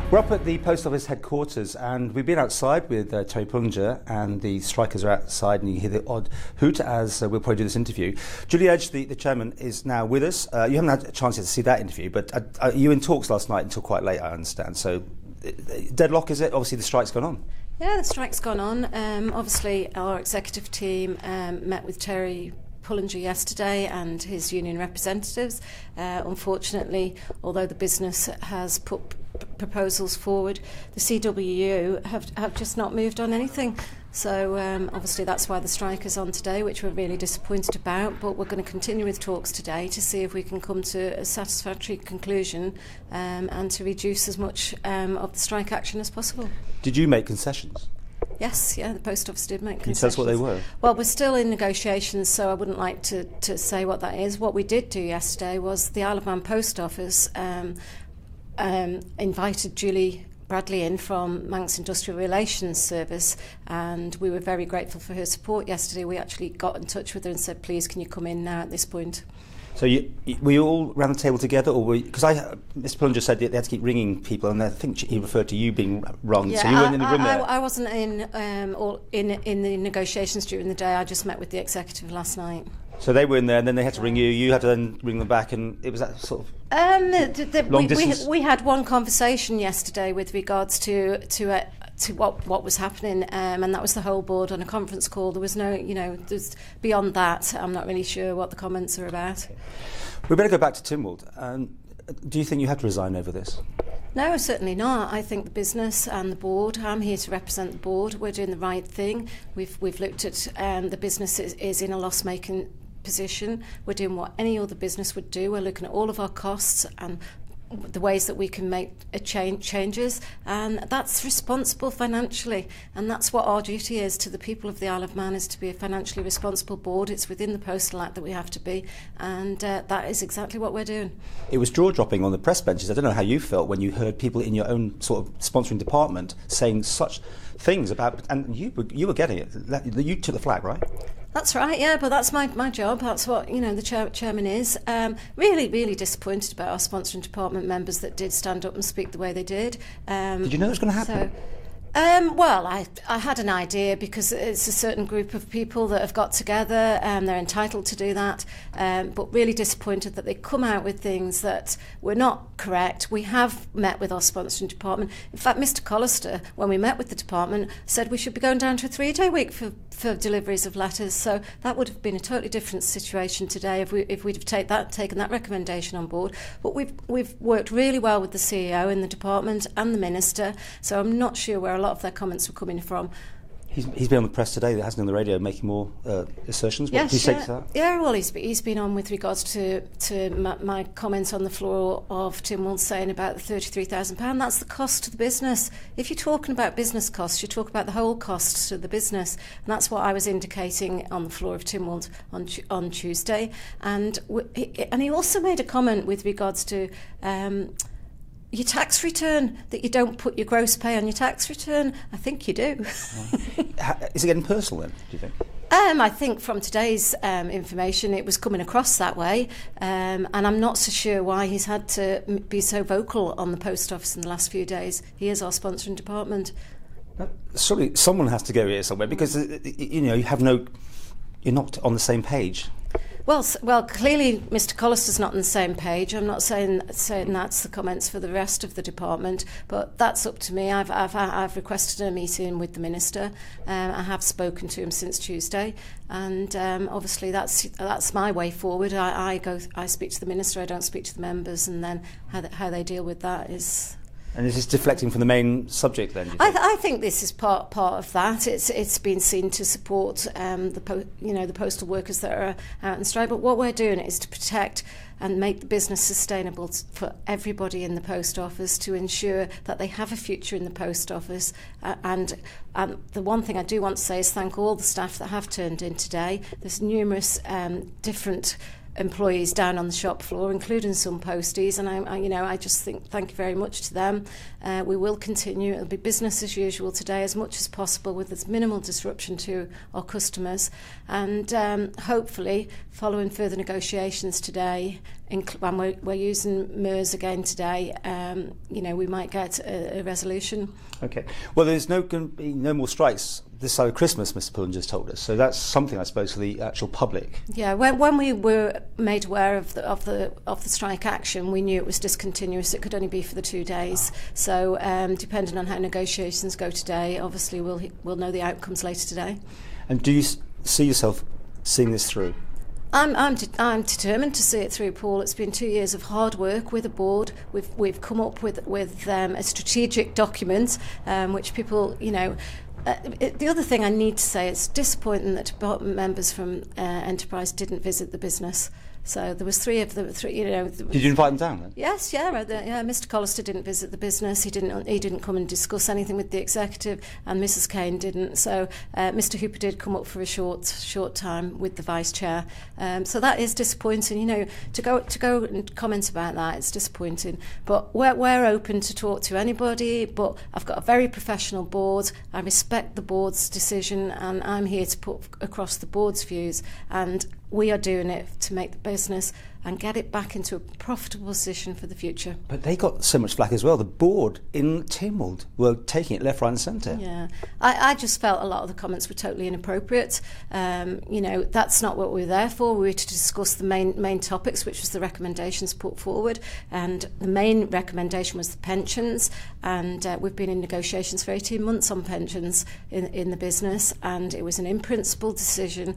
We're up at the Post Office headquarters and we've been outside with Terry Pullinger, and the strikers are outside and you hear the odd hoot as we'll probably do this interview. Julie Edge, the chairman, is now with us. You haven't had a chance yet to see that interview, but you were in talks last night until quite late, I understand. So deadlock, is it? Obviously the strike's gone on. Yeah, the strike's gone on. Obviously our executive team met with Terry Pullinger yesterday and his union representatives. Unfortunately, although the business has put proposals forward, the CWU have just not moved on anything. So obviously that's why the strike is on today, which we're really disappointed about, but we're going to continue with talks today to see if we can come to a satisfactory conclusion and to reduce as much of the strike action as possible. Did you make concessions? Yes, yeah, the Post Office did make concessions. Can you tell us what they were? Well, we're still in negotiations, so I wouldn't like to say what that is. What we did do yesterday was the Isle of Man Post Office invited Julie Bradley in from Manx Industrial Relations Service, and we were very grateful for her support yesterday. We actually got in touch with her and said, please, can you come in now at this point? So were you all around the table together, or because Mr. Pullinger said they had to keep ringing people, and I think he referred to you being wrong. Yeah, so you weren't in the room there. I wasn't in the negotiations during the day. I just met with the executive last night. So they were in there, and then they had to ring you. You had to then ring them back, and it was that sort of long distance. We had one conversation yesterday with regards to what was happening, and that was the whole board on a conference call. There was no, there's beyond that. I'm not really sure what the comments are about. We better go back to Tynwald. Do you think you had to resign over this? No, certainly not. I think the business and the board, I'm here to represent the board. We're doing the right thing. We've looked at the business is in a loss-making position. We're doing what any other business would do. We're looking at all of our costs and the ways that we can make changes, and that's responsible financially, and that's what our duty is to the people of the Isle of Man, is to be a financially responsible board. It's within the Postal Act that we have to be, and that is exactly what we're doing. It was jaw-dropping on the press benches. I don't know how you felt when you heard people in your own sort of sponsoring department saying such things about, and you were getting it. You took the flak, right? That's right, yeah, but that's my job. That's what, the chairman is. Really, really disappointed about our sponsoring department members that did stand up and speak the way they did. Did you know it was going to happen? Well, I had an idea, because it's a certain group of people that have got together and they're entitled to do that, but really disappointed that they come out with things that were not correct. We have met with our sponsoring department. In fact, Mr. Collister, when we met with the department, said we should be going down to a 3-day week for deliveries of letters. So that would have been a totally different situation today if we'd have taken that recommendation on board. But we've worked really well with the CEO in the department and the minister, so I'm not sure where a lot of their comments were coming from. He's been on the press today, that hasn't on the radio, making more assertions. What do you say to that? Yeah, well, he's been on with regards to my comments on the floor of Tynwald saying about the £33,000. That's the cost to the business. If you're talking about business costs, you talk about the whole cost to the business, and that's what I was indicating on the floor of Tynwald on Tuesday. And he also made a comment with regards to your tax return, that you don't put your gross pay on your tax return. I think you do. Is it getting personal then, do you think? I think from today's information it was coming across that way, and I'm not so sure why he's had to be so vocal on the Post Office in the last few days. He is our sponsoring department. Surely someone has to go here somewhere, because you're not on the same page. Well, clearly Mr. Collister's not on the same page. I'm not saying that's the comments for the rest of the department, but that's up to me. I've requested a meeting with the minister. I have spoken to him since Tuesday, and obviously that's my way forward. I speak to the minister. I don't speak to the members, and then how they deal with that is. And is this deflecting from the main subject then? I think this is part of that. It's been seen to support the postal workers that are out on strike. But what we're doing is to protect and make the business sustainable for everybody in the post office, to ensure that they have a future in the post office. And the one thing I do want to say is thank all the staff that have turned in today. There's numerous different employees down on the shop floor, including some posties, and I just think thank you very much to them. We will continue. It'll be business as usual today, as much as possible, with as minimal disruption to our customers, and hopefully following further negotiations today when we're using MERS again today, we might get a resolution. Okay. Well, there's going to be no more strikes this side of Christmas, Mr. Pullen just told us. So that's something, I suppose, for the actual public. Yeah. When we were made aware of the strike action, we knew it was discontinuous. It could only be for the 2 days. So depending on how negotiations go today, obviously we'll know the outcomes later today. And do you see yourself seeing this through? I'm determined to see it through, Paul. It's been 2 years of hard work with the board. We've come up with a strategic document, which people, the other thing I need to say, it's disappointing that department members from Enterprise didn't visit the business. So there was three of them. Did you invite them down then? Yes, yeah. Mr. Collister didn't visit the business. He didn't come and discuss anything with the executive, and Mrs. Kane didn't. So Mr. Hooper did come up for a short time with the vice chair. So that is disappointing. To go and comment about that, it's disappointing. But we're open to talk to anybody. But I've got a very professional board. I respect the board's decision, and I'm here to put across the board's views. And we are doing it to make the business and get it back into a profitable position for the future. But they got so much flack as well. The board in Tynwald were taking it left, right and centre. Yeah. I just felt a lot of the comments were totally inappropriate. That's not what we were there for. We were to discuss the main topics, which was the recommendations put forward. And the main recommendation was the pensions. And we've been in negotiations for 18 months on pensions in the business. And it was an in-principle decision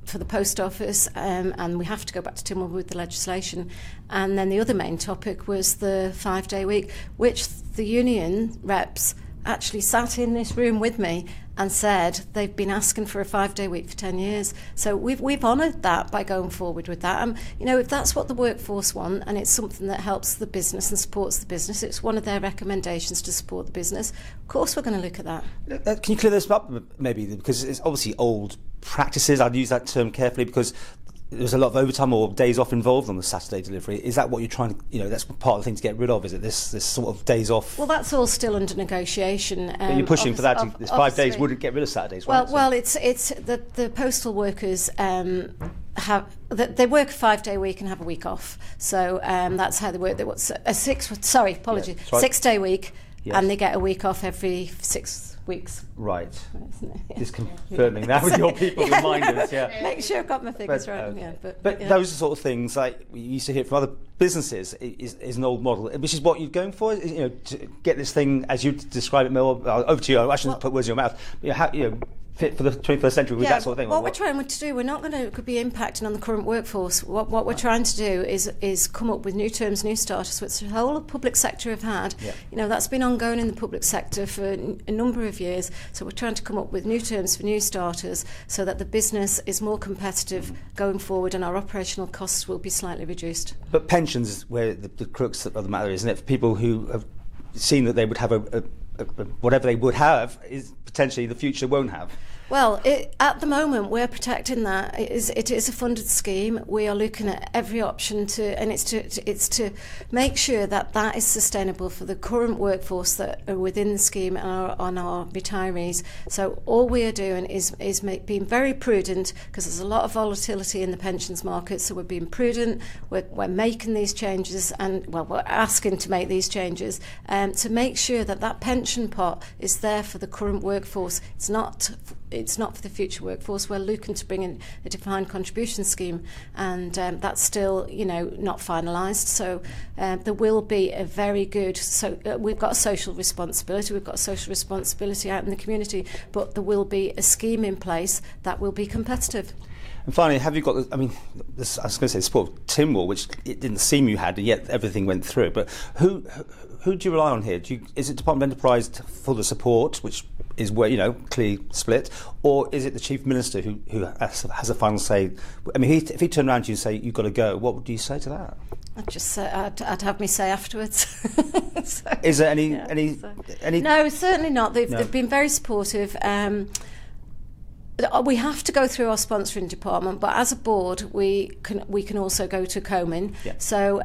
for the post office, and we have to go back to Tynwald with the legislation. And then the other main topic was the 5-day week, which the union reps actually sat in this room with me and said they've been asking for a 5-day week for 10 years. So we've honoured that by going forward with that. If that's what the workforce want, and it's something that helps the business and supports the business, it's one of their recommendations to support the business. Of course we're going to look at that. Can you clear this up maybe? Because it's obviously old practices. I'd use that term carefully because there's a lot of overtime or days off involved on the Saturday delivery. Is that what you're trying to, that's part of the thing to get rid of, is it, this sort of days off? Well, that's all still under negotiation. But you're pushing for that. This 5 days wouldn't get rid of Saturdays, right? Well, it's the postal workers they work a 5-day week and have a week off. So that's how they work. They want a 6-day week, and they get a week off every 6 weeks. Right. Just confirming that with your people reminders. Yeah. Make sure I've got my figures right. Yeah, but those are sort of things like we used to hear from other businesses is an old model, which is what you're going for. To get this thing as you describe it, Mel. Over to you. I shouldn't put words in your mouth. Fit for the 21st century with that sort of thing. What we're trying to do, we're not going to be impacting on the current workforce. What we're trying to do is come up with new terms, new starters, which the whole of the public sector have had. Yeah. That's been ongoing in the public sector for a number of years. So we're trying to come up with new terms for new starters so that the business is more competitive going forward and our operational costs will be slightly reduced. But pensions is where the crux of the matter is, isn't it? For people who have seen that they would have whatever they would have is potentially the future won't have. Well, at the moment we're protecting that. It is a funded scheme. We are looking at every option it's to make sure that is sustainable for the current workforce that are within the scheme and on our retirees. So all we are doing is being very prudent, because there's a lot of volatility in the pensions market. So we're being prudent. We're making these changes, and we're asking to make these changes to make sure that pension pot is there for the current workforce. It's not for the future workforce. We're looking to bring in a defined contribution scheme, and that's still, not finalised. So there will be a very good. So we've got a social responsibility. We've got a social responsibility out in the community, but there will be a scheme in place that will be competitive. And finally, have you got? I was going to say the support of Tynwald, which it didn't seem you had, and yet everything went through. But who do you rely on here? Is it Department of Enterprise for the support, which is where clearly split, or is it the Chief Minister who has a final say? If he turned around to you and say you've got to go, what would you say to that? I'd just say I'd have me say afterwards. So, is there any? No, certainly not. They've been very supportive. We have to go through our sponsoring department, but as a board, we can also go to Comin. Yeah. So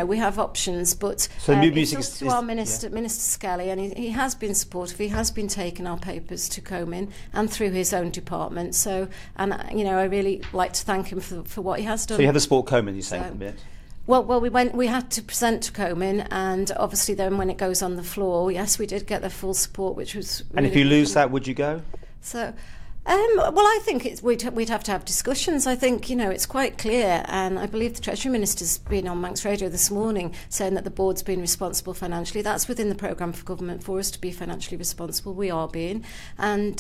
we have options. But so new music it's is to our Minister Skelly, and he has been supportive. He has been taking our papers to Comin and through his own department. So, and I really like to thank him for what he has done. So you have the support Comin, you say? Well, we had to present to Comin, and obviously then when it goes on the floor, yes, we did get their full support, which was. And if you lose that, would you go? So. Well, I think we'd have to have discussions. I think, it's quite clear, and I believe the Treasury Minister's been on Manx Radio this morning saying that the board's been responsible financially. That's within the programme for government for us to be financially responsible. We are being. And,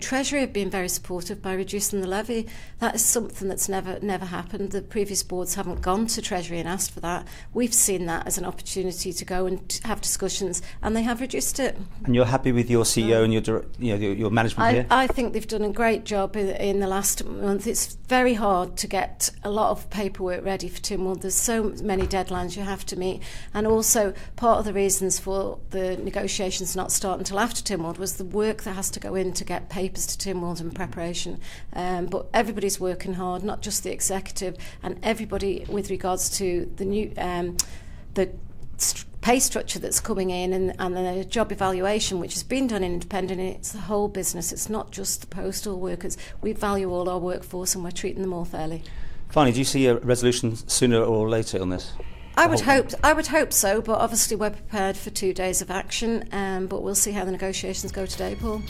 Treasury have been very supportive by reducing the levy. That is something that's never happened. The previous boards haven't gone to Treasury and asked for that. We've seen that as an opportunity to go and have discussions, and they have reduced it. And you're happy with your CEO and your management here? I think they've done a great job in the last month. It's very hard to get a lot of paperwork ready for Tynwald. There's so many deadlines you have to meet, and also part of the reasons for the negotiations not starting until after Tynwald was the work that has to go in to get papers to Tynwald and preparation. But everybody's working hard, not just the executive, and everybody with regards to the new pay structure that's coming in and the job evaluation which has been done independently. It's the whole business. It's not just the postal workers. We value all our workforce and we're treating them all fairly. Finally, do you see a resolution sooner or later on this? I would hope so, but obviously we're prepared for 2 days of action, but we'll see how the negotiations go today, Paul.